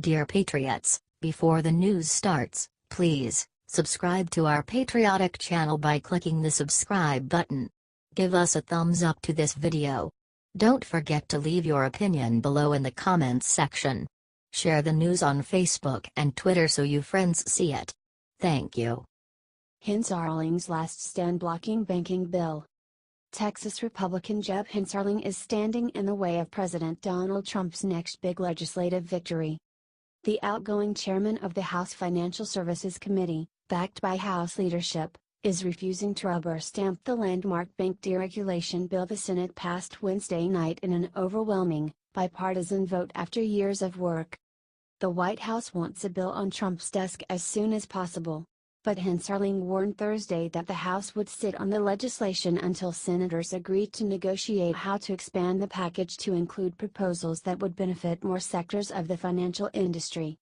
Dear Patriots, before the news starts, please subscribe to our patriotic channel by clicking the subscribe button. Give us a thumbs up to this video. Don't forget to leave your opinion below in the comments section. Share the news on Facebook and Twitter so you friends see it. Thank you. Hensarling's last stand blocking banking bill. Texas Republican Jeb Hensarling is standing in the way of President Donald Trump's next big legislative victory. The outgoing chairman of the House Financial Services Committee, backed by House leadership, is refusing to rubber stamp the landmark bank deregulation bill the Senate passed Wednesday night in an overwhelming, bipartisan vote after years of work. The White House wants a bill on Trump's desk as soon as possible. But Hensarling warned Thursday that the House would sit on the legislation until senators agreed to negotiate how to expand the package to include proposals that would benefit more sectors of the financial industry.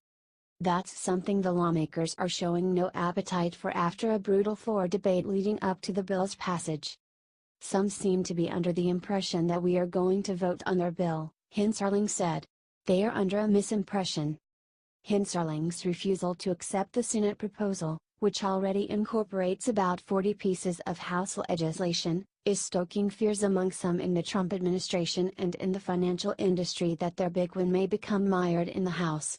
That's something the lawmakers are showing no appetite for after a brutal floor debate leading up to the bill's passage. Some seem to be under the impression that we are going to vote on their bill, Hensarling said. They are under a misimpression. Hensarling's refusal to accept the Senate proposal, which already incorporates about 40 pieces of House legislation, is stoking fears among some in the Trump administration and in the financial industry that their big win may become mired in the House.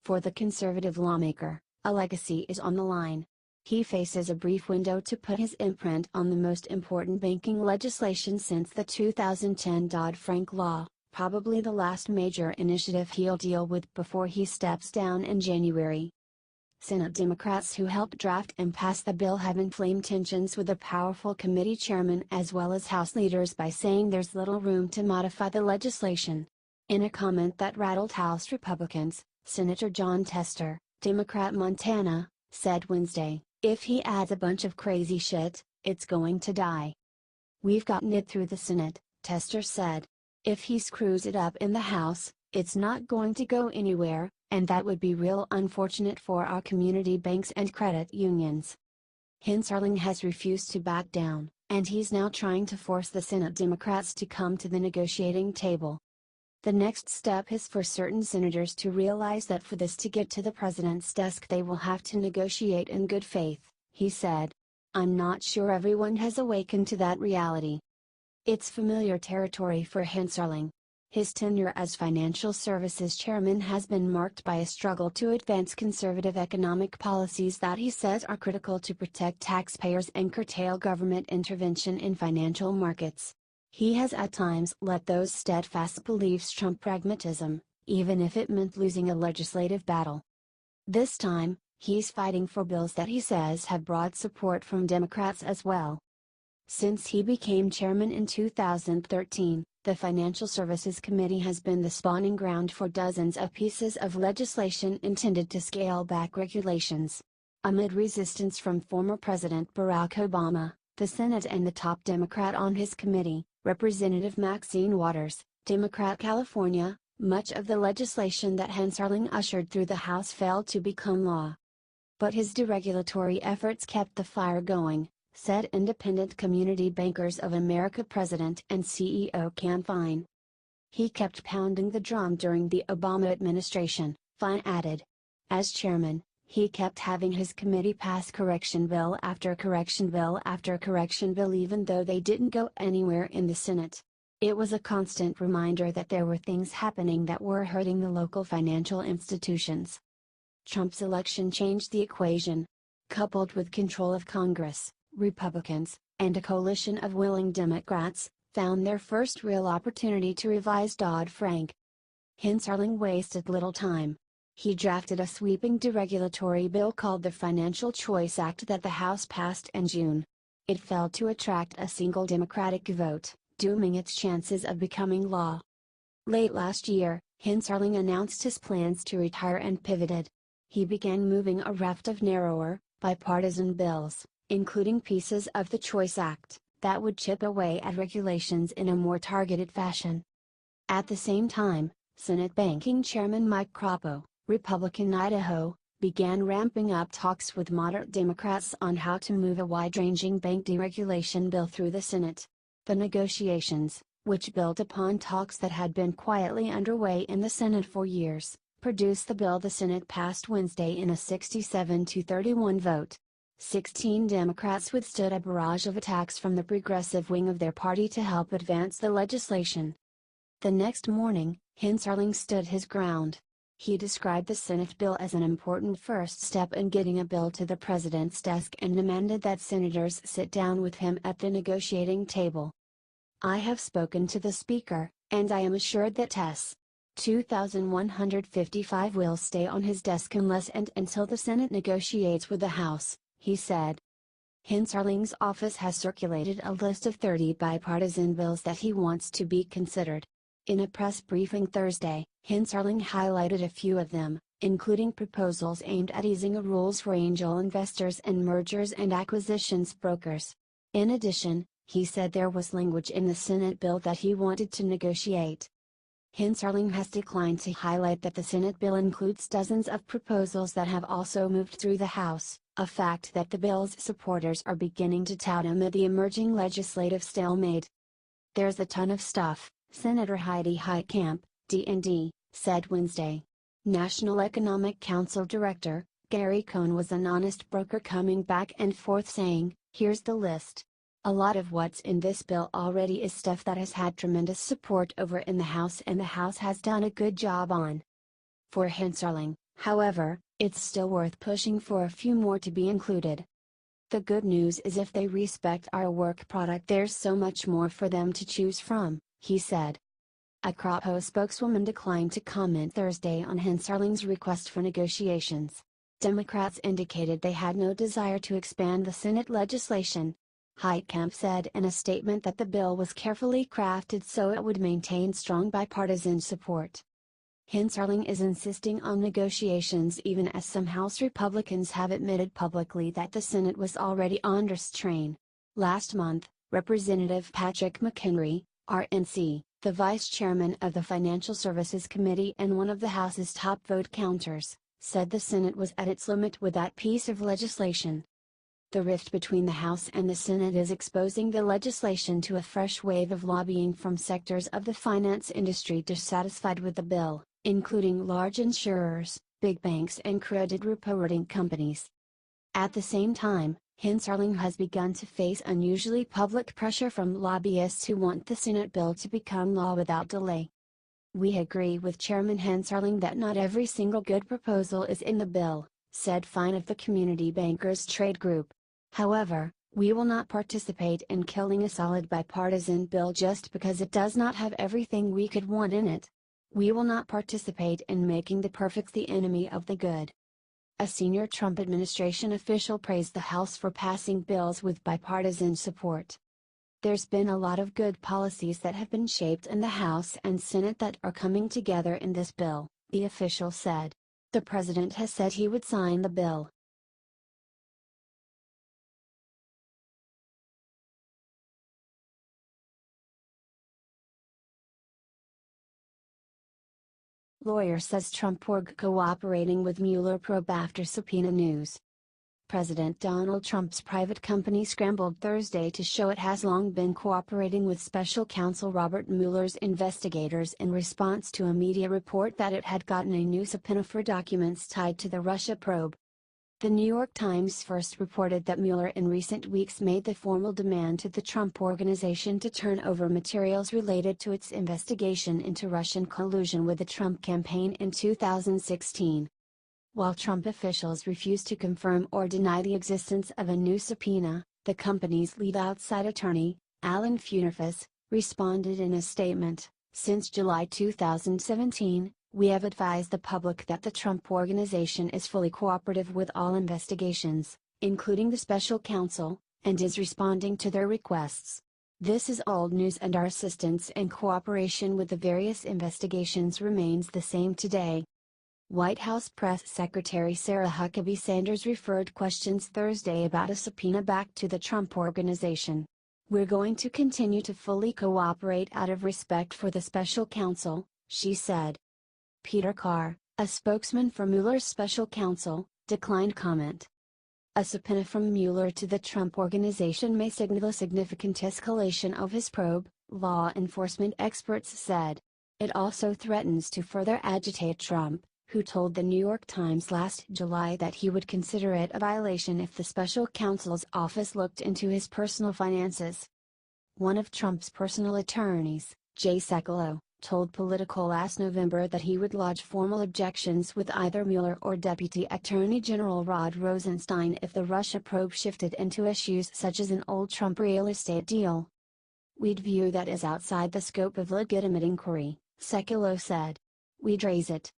For the conservative lawmaker, a legacy is on the line. He faces a brief window to put his imprint on the most important banking legislation since the 2010 Dodd-Frank law, probably the last major initiative he'll deal with before he steps down in January. Senate Democrats who helped draft and pass the bill have inflamed tensions with the powerful committee chairman as well as House leaders by saying there's little room to modify the legislation. In a comment that rattled House Republicans, Senator Jon Tester, Democrat Montana, said Wednesday, "If he adds a bunch of crazy shit, it's going to die. We've gotten it through the Senate," Tester said. "If he screws it up in the House, it's not going to go anywhere, and that would be real unfortunate for our community banks and credit unions." Hensarling has refused to back down, and he's now trying to force the Senate Democrats to come to the negotiating table. The next step is for certain senators to realize that for this to get to the president's desk they will have to negotiate in good faith, he said. "I'm not sure everyone has awakened to that reality." It's familiar territory for Hensarling. His tenure as Financial Services Chairman has been marked by a struggle to advance conservative economic policies that he says are critical to protect taxpayers and curtail government intervention in financial markets. He has at times let those steadfast beliefs trump pragmatism, even if it meant losing a legislative battle. This time, he's fighting for bills that he says have broad support from Democrats as well. Since he became chairman in 2013, the Financial Services Committee has been the spawning ground for dozens of pieces of legislation intended to scale back regulations. Amid resistance from former President Barack Obama, the Senate and the top Democrat on his committee, Representative Maxine Waters, Democrat California, much of the legislation that Hensarling ushered through the House failed to become law. But his deregulatory efforts kept the fire going, said Independent Community Bankers of America President and CEO Ken Fine. He kept pounding the drum during the Obama administration, Fine added. As chairman, he kept having his committee pass correction bill after correction bill after correction bill even though they didn't go anywhere in the Senate. It was a constant reminder that there were things happening that were hurting the local financial institutions. Trump's election changed the equation. Coupled with control of Congress, Republicans, and a coalition of willing Democrats, found their first real opportunity to revise Dodd-Frank. Hensarling wasted little time. He drafted a sweeping deregulatory bill called the Financial Choice Act that the House passed in June. It failed to attract a single Democratic vote, dooming its chances of becoming law. Late last year, Hensarling announced his plans to retire and pivoted. He began moving a raft of narrower, bipartisan bills, including pieces of the Choice Act, that would chip away at regulations in a more targeted fashion. At the same time, Senate Banking Chairman Mike Crapo, Republican Idaho, began ramping up talks with moderate Democrats on how to move a wide-ranging bank deregulation bill through the Senate. The negotiations, which built upon talks that had been quietly underway in the Senate for years, produced the bill the Senate passed Wednesday in a 67-31 vote. 16 Democrats withstood a barrage of attacks from the progressive wing of their party to help advance the legislation. The next morning, Hensarling stood his ground. He described the Senate bill as an important first step in getting a bill to the president's desk and demanded that senators sit down with him at the negotiating table. "I have spoken to the Speaker, and I am assured that S. 2155 will stay on his desk unless and until the Senate negotiates with the House," he said. Hensarling's office has circulated a list of 30 bipartisan bills that he wants to be considered. In a press briefing Thursday, Hensarling highlighted a few of them, including proposals aimed at easing rules for angel investors and mergers and acquisitions brokers. In addition, he said there was language in the Senate bill that he wanted to negotiate. Hensarling has declined to highlight that the Senate bill includes dozens of proposals that have also moved through the House, a fact that the bill's supporters are beginning to tout amid the emerging legislative stalemate. "There's a ton of stuff," Senator Heidi Heitkamp, D&D, said Wednesday. National Economic Council Director, Gary Cohn was an honest broker coming back and forth saying, "Here's the list. A lot of what's in this bill already is stuff that has had tremendous support over in the House and the House has done a good job on." For Hensarling, however, it's still worth pushing for a few more to be included. "The good news is if they respect our work product there's so much more for them to choose from," he said. A CROPO spokeswoman declined to comment Thursday on Hensarling's request for negotiations. Democrats indicated they had no desire to expand the Senate legislation. Heitkamp said in a statement that the bill was carefully crafted so it would maintain strong bipartisan support. Hensarling is insisting on negotiations even as some House Republicans have admitted publicly that the Senate was already on restraint. Last month, Representative Patrick McHenry, RNC, the vice chairman of the Financial Services Committee and one of the House's top vote counters, said the Senate was at its limit with that piece of legislation. The rift between the House and the Senate is exposing the legislation to a fresh wave of lobbying from sectors of the finance industry dissatisfied with the bill, including large insurers, big banks and credit reporting companies. At the same time, Hensarling has begun to face unusually public pressure from lobbyists who want the Senate bill to become law without delay. "We agree with Chairman Hensarling that not every single good proposal is in the bill," said Fine of the Community Bankers Trade Group. "However, we will not participate in killing a solid bipartisan bill just because it does not have everything we could want in it. We will not participate in making the perfect the enemy of the good." A senior Trump administration official praised the House for passing bills with bipartisan support. "There's been a lot of good policies that have been shaped in the House and Senate that are coming together in this bill," the official said. "The president has said he would sign the bill." Lawyer says Trump org cooperating with Mueller probe after subpoena news. President Donald Trump's private company scrambled Thursday to show it has long been cooperating with special counsel Robert Mueller's investigators in response to a media report that it had gotten a new subpoena for documents tied to the Russia probe. The New York Times first reported that Mueller in recent weeks made the formal demand to the Trump Organization to turn over materials related to its investigation into Russian collusion with the Trump campaign in 2016. While Trump officials refused to confirm or deny the existence of a new subpoena, the company's lead outside attorney, Alan Funerfus, responded in a statement, "Since July 2017, we have advised the public that the Trump Organization is fully cooperative with all investigations, including the special counsel, and is responding to their requests. This is old news and our assistance and cooperation with the various investigations remains the same today." White House Press Secretary Sarah Huckabee Sanders referred questions Thursday about a subpoena back to the Trump Organization. "We're going to continue to fully cooperate out of respect for the special counsel," she said. Peter Carr, a spokesman for Mueller's special counsel, declined comment. A subpoena from Mueller to the Trump Organization may signal a significant escalation of his probe, law enforcement experts said. It also threatens to further agitate Trump, who told the New York Times last July that he would consider it a violation if the special counsel's office looked into his personal finances. One of Trump's personal attorneys, Jay Sekulow, told Politico last November that he would lodge formal objections with either Mueller or Deputy Attorney General Rod Rosenstein if the Russia probe shifted into issues such as an old Trump real estate deal. "We'd view that as outside the scope of legitimate inquiry," Sekulow said. "We'd raise it."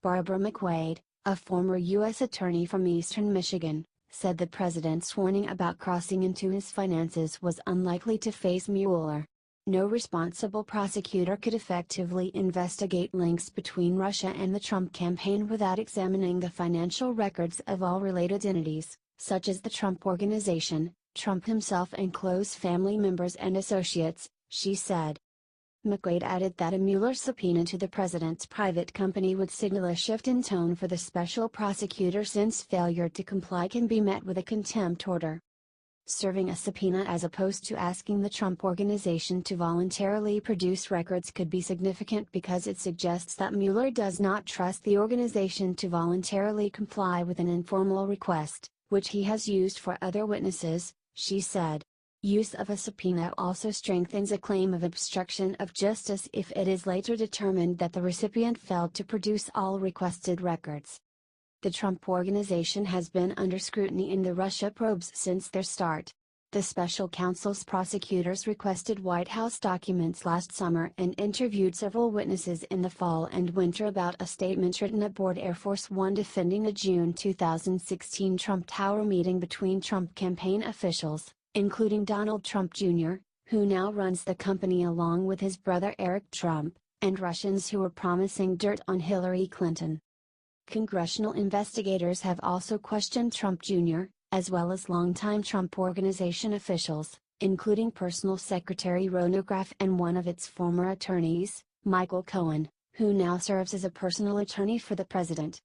Barbara McQuaid, a former U.S. attorney from eastern Michigan, said the president's warning about crossing into his finances was unlikely to faze Mueller. "No responsible prosecutor could effectively investigate links between Russia and the Trump campaign without examining the financial records of all related entities, such as the Trump Organization, Trump himself and close family members and associates," she said. McQuaid added that a Mueller subpoena to the president's private company would signal a shift in tone for the special prosecutor, since failure to comply can be met with a contempt order. Serving a subpoena as opposed to asking the Trump Organization to voluntarily produce records could be significant because it suggests that Mueller does not trust the organization to voluntarily comply with an informal request, which he has used for other witnesses, she said. Use of a subpoena also strengthens a claim of obstruction of justice if it is later determined that the recipient failed to produce all requested records. The Trump Organization has been under scrutiny in the Russia probes since their start. The special counsel's prosecutors requested White House documents last summer and interviewed several witnesses in the fall and winter about a statement written aboard Air Force One defending a June 2016 Trump Tower meeting between Trump campaign officials, including Donald Trump Jr., who now runs the company along with his brother Eric Trump, and Russians who were promising dirt on Hillary Clinton. Congressional investigators have also questioned Trump Jr., as well as longtime Trump Organization officials, including Personal Secretary Rona Graff and one of its former attorneys, Michael Cohen, who now serves as a personal attorney for the president.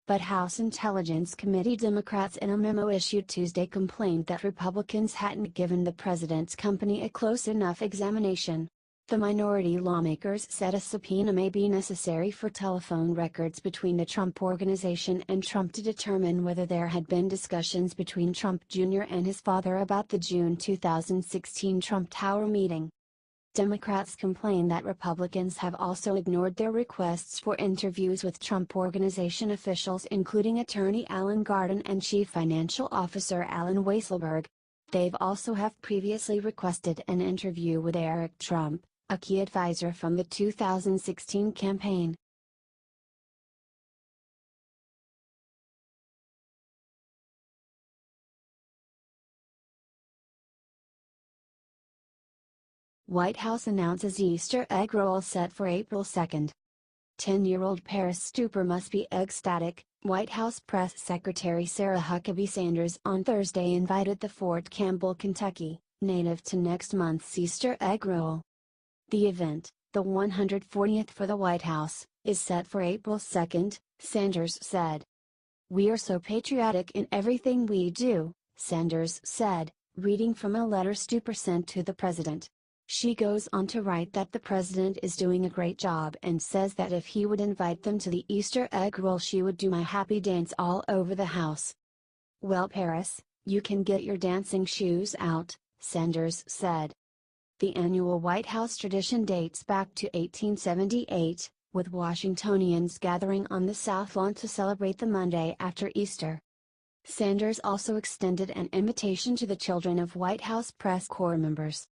But House Intelligence Committee Democrats in a memo issued Tuesday complained that Republicans hadn't given the president's company a close enough examination. The minority lawmakers said a subpoena may be necessary for telephone records between the Trump Organization and Trump to determine whether there had been discussions between Trump Jr. and his father about the June 2016 Trump Tower meeting. Democrats complain that Republicans have also ignored their requests for interviews with Trump Organization officials, including attorney Alan Garden and Chief Financial Officer Alan Weisselberg. They've also have previously requested an interview with Eric Trump, a key advisor from the 2016 campaign. White House announces Easter egg roll set for April 2. 10-year-old Paris Stupor must be ecstatic, White House Press Secretary Sarah Huckabee Sanders on Thursday invited the Fort Campbell, Kentucky, native to next month's Easter egg roll. The event, the 140th for the White House, is set for April 2, Sanders said. "We are so patriotic in everything we do," Sanders said, reading from a letter Stupor sent to the president. She goes on to write that the president is doing a great job and says that if he would invite them to the Easter egg roll, she would do my happy dance all over the house. "Well, Paris, you can get your dancing shoes out," Sanders said. The annual White House tradition dates back to 1878, with Washingtonians gathering on the South Lawn to celebrate the Monday after Easter. Sanders also extended an invitation to the children of White House press corps members,